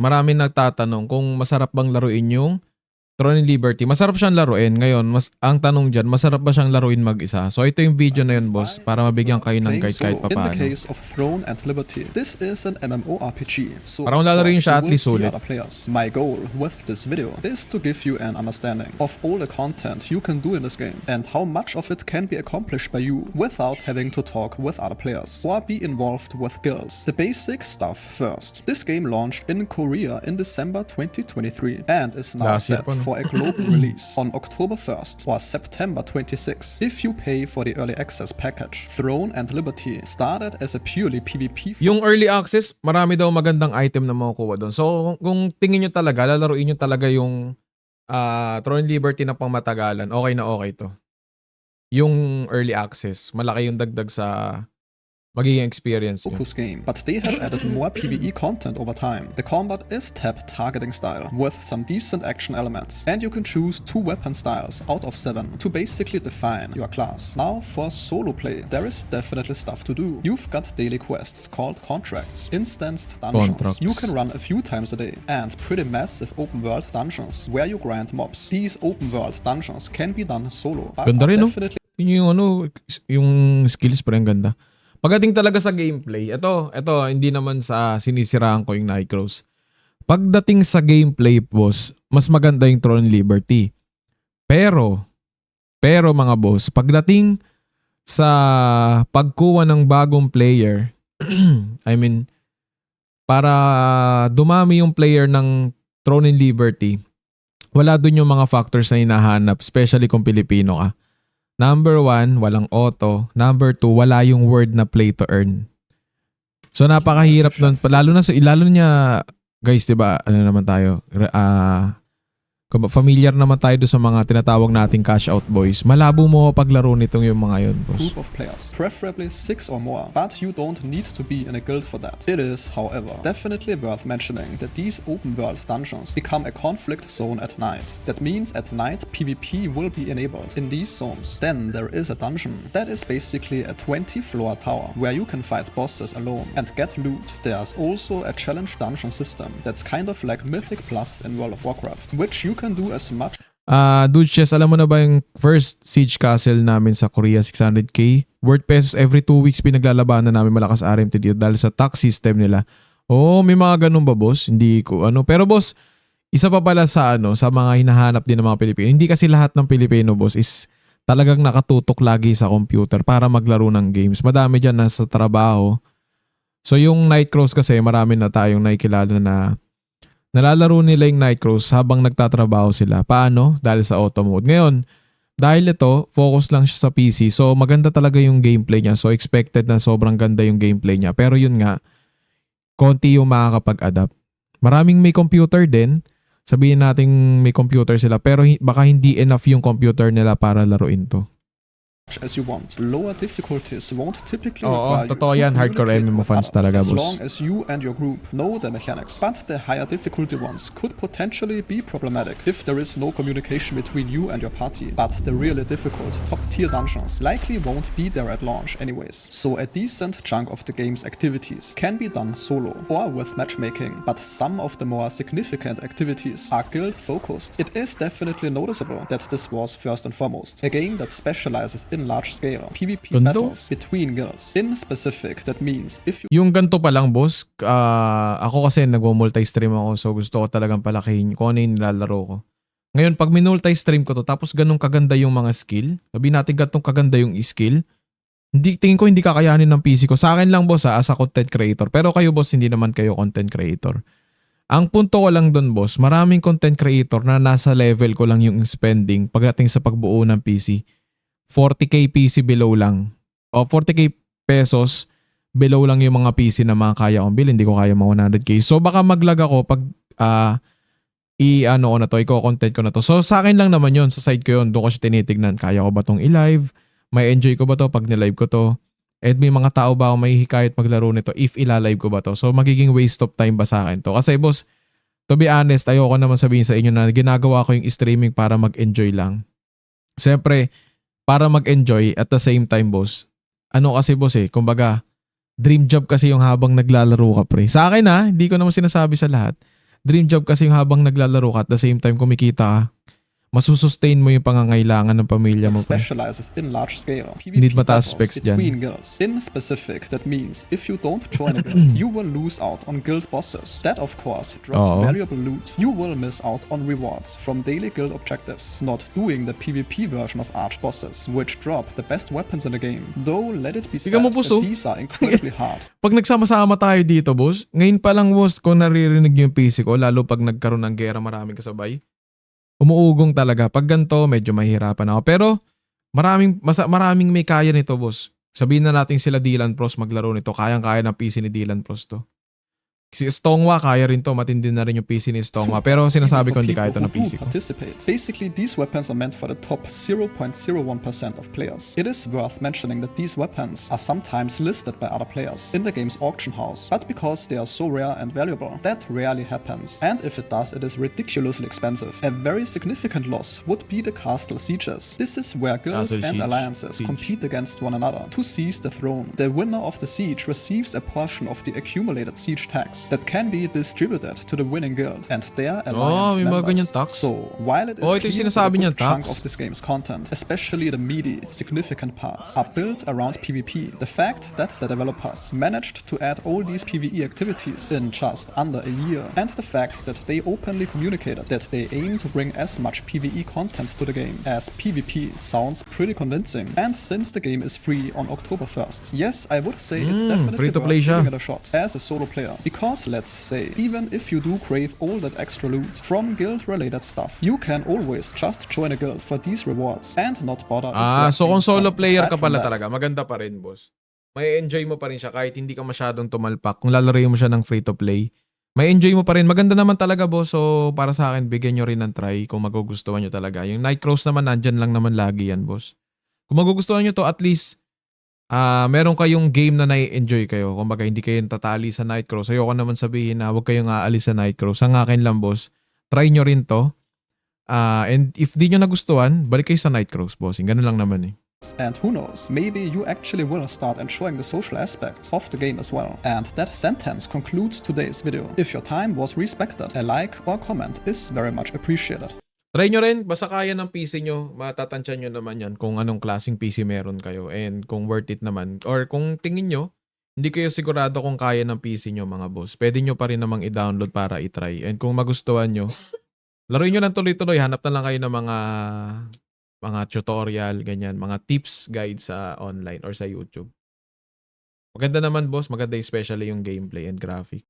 Maraming nagtatanong kung masarap bang laruin yung Throne and Liberty. Masarap siyang laruin. Ngayon, ang tanong dyan, masarap ba siyang laruin mag-isa? So ito yung video na yun, boss, para mabigyan kayo ng guide kahit papaano. In the case of Throne and Liberty, this is an mmorpg. So para kung lalaruin siya, at least sulit. My goal with this video is to give you an understanding of all the content you can do in this game and how much of it can be accomplished by you without having to talk with other players or be involved with guilds. The basic stuff first. This game launched in Korea in December 2023 and is now set for a global release on October 1st or September 26th if you pay for the early access package. Throne and Liberty started as a purely PvP. Yung early access, marami daw magandang item na makukuha doon. So kung tingin nyo talaga, lalaruin nyo talaga yung Throne and Liberty na pang matagalan, okay na okay to. Yung early access, malaki yung dagdag sa magiging experience nyo. Focus game, but they have added more PvE content over time. The combat is tab targeting style with some decent action elements, and you can choose 2 weapon styles out of 7 to basically define your class. Now for solo play, there is definitely stuff to do. You've got daily quests called contracts, instanced dungeons you can run a few times a day, and pretty massive open world dungeons where you grind mobs. These open world dungeons can be done solo, but ganda rin, definitely yung skills pa rin ganda. Pagdating talaga sa gameplay, ito hindi naman sa sinisiraan ko yung nightcrows. Pagdating sa gameplay, boss, mas maganda yung Throne Liberty. Pero mga boss, pagdating sa pagkuha ng bagong player, I mean, para dumami yung player ng Throne and Liberty, wala dun yung mga factors na hinahanap, especially kung Pilipino ka. Number 1, walang auto. Number 2, wala yung word na play to earn. So napakahirap nun. Lalo niya, guys, diba, ano naman tayo, familiar naman tayo doon sa mga tinatawag nating cash out boys. Malabo mo paglaro nitong yung mga yun, boss. Group of players, preferably 6 or more, but you don't need to be in a guild for that. It is, however, definitely worth mentioning that these open world dungeons become a conflict zone at night. That means at night PvP will be enabled in these zones. Then there is a dungeon that is basically a 20-floor tower where you can fight bosses alone and get loot. There's also a challenge dungeon system that's kind of like Mythic Plus in World of Warcraft, which you can do as much. Dude, Chess, alam mo na ba yung first siege castle namin sa Korea, 600k? Worth pesos every 2 weeks pinaglalabanan namin, malakas RMT dito dahil sa tax system nila. Oh, may mga ganun ba, boss? Hindi ko Pero boss, isa pa pala sa sa mga hinahanap din ng mga Pilipino. Hindi kasi lahat ng Pilipino, boss, is talagang nakatutok lagi sa computer para maglaro ng games. Madami dyan na sa trabaho. So yung nightcrows kasi, marami na tayong nakikilala na nalalaro nila yung nightcrows habang nagtatrabaho sila. Paano? Dahil sa auto mode. Ngayon, dahil ito, focus lang siya sa PC. So maganda talaga yung gameplay niya. So expected na sobrang ganda yung gameplay niya. Pero yun nga, konti yung makakapag-adapt. Maraming may computer din. Sabihin natin may computer sila. Pero baka hindi enough yung computer nila para laruin to. As you want. Lower difficulties won't typically require totoo yan, hardcore MMO fans talaga, as boss. long as you and your group know the mechanics. But the higher difficulty ones could potentially be problematic if there is no communication between you and your party. But the really difficult top tier dungeons likely won't be there at launch anyways. So a decent chunk of the game's activities can be done solo or with matchmaking, but some of the more significant activities are guild focused. It is definitely noticeable that this was first and foremost a game that specializes in large-scale PvP battles between guilds. In specific, that means if you... Yung ganito pa lang, boss, ako kasi nagmo-multi-stream ako, so gusto ko talagang palakihin kung ano yung nilalaro ko. Ngayon, pag minulti-stream ko to, tapos ganun kaganda yung mga skill, sabihin natin ganun kaganda yung skill, tingin ko hindi kakayanin ng PC ko. Sa akin lang, boss, as a content creator. Pero kayo, boss, hindi naman kayo content creator. Ang punto ko lang dun, boss, maraming content creator na nasa level ko lang yung spending pagdating sa pagbuo ng PC. 40k PC below lang. O 40k pesos below lang yung mga PC na mga kaya kong bilhin. Hindi ko kaya mga 100k. So baka maglag ako pag i-content ko na to. So sa akin lang naman yun. Sa side ko yun. Doon ko siya tinitignan. Kaya ko ba tong i-live? May enjoy ko ba to pag nilive ko to? At may mga tao ba ako may hikayat maglaro nito if ilalive ko ba to? So magiging waste of time ba sa akin to? Kasi boss, to be honest, ayoko naman sabihin sa inyo na ginagawa ko yung streaming para mag-enjoy lang. Siyempre, para mag-enjoy at the same time, boss. Ano kasi, boss, kumbaga, dream job kasi yung habang naglalaro ka, pre. Sa akin hindi ko naman sinasabi sa lahat. Dream job kasi yung habang naglalaro ka at the same time kumikita ka. Masusustain mo yung pangangailangan ng pamilya It mo. Pre. specializes in large-scale Need PvP mataas battles specs dyan. between guilds. In specific, that means if you don't join a guild, you will lose out on guild bosses. That of course drop Oo. valuable loot. You will miss out on rewards from daily guild objectives, not doing the PvP version of arch bosses, which drop the best weapons in the game. Though let it be said, Tingnan mo, puso. that these are incredibly hard. Pag nagsama-sama tayo dito, boss, ngayon pa lang, boss, kung naririnig yung PC ko, lalo pag nagkaroon ng gera maraming kasabay, umuugong talaga. Pag ganito, medyo mahihirapan ako. Pero maraming may kaya nito, boss. Sabihin na natin sila Dylan Pros maglaro nito. Kayang-kaya ng PC ni Dylan Pros to. Si Stongwa, kaya rin to. Matindi na rin yung PC ni Stongwa. Pero sinasabi ko hindi kaya to ng PC ko. Basically, these weapons are meant for the top 0.01% of players. It is worth mentioning that these weapons are sometimes listed by other players in the game's auction house, but because they are so rare and valuable, that rarely happens. And if it does, it is ridiculously expensive. A very significant loss would be the castle sieges. This is where guilds Castle and siege. alliances Siege. compete against one another to seize the throne. The winner of the siege receives a portion of the accumulated siege tax that can be distributed to the winning guild and their alliance may mga members. ganyan tax. So, while it is Ito yung clear that a sinasabi niyang good chunk tax. of this game's content, especially the meaty, significant parts, are built around PvP, the fact that the developers managed to add all these PvE activities in just under a year, and the fact that they openly communicated that they aim to bring as much PvE content to the game as PvP sounds pretty convincing. And since the game is free on October 1st, yes, I would say it's definitely free to worth play siya. giving it a shot as a solo player. Because let's say, even if you do crave all that extra loot from guild-related stuff, you can always just join a guild for these rewards and not bother So kung solo interacting. player Aside ka from pala that, talaga, maganda pa rin, boss. May enjoy mo pa rin siya kahit hindi ka masyadong tumalpak. Kung lalaroin mo siya ng free to play, may enjoy mo pa rin. Maganda naman talaga, boss. So para sa akin, bigyan nyo rin ng try kung magugustuhan nyo talaga. Yung nightcrows naman, nandyan lang naman lagi yan, boss. Kung magugustuhan nyo to, at least meron kayong game na nai-enjoy kayo. Kumbaga hindi kayo tatali sa nightcrows. Ayoko naman sabihin na huwag kayong aalis sa nightcrows. Ang akin lang, boss, try nyo rin to. And if di nyo nagustuhan, balik kayo sa nightcrows, bossing. Ganun lang naman eh. and who knows, maybe you actually will start enjoying the social aspects of the game as well. And that sentence concludes today's video. If your time was respected, a like or comment is very much appreciated. Try nyo rin, basta kaya ng PC nyo, matatansyan nyo naman yan kung anong klaseng PC meron kayo and kung worth it naman. Or kung tingin nyo, hindi kayo sigurado kung kaya ng PC nyo mga boss, pwede nyo pa rin namang i-download para i-try. And kung magustuhan nyo, laruin nyo lang tuloy-tuloy, hanap na lang kayo ng mga tutorial, ganyan, mga tips, guides sa online or sa YouTube. Maganda naman boss, maganda especially yung gameplay and graphic.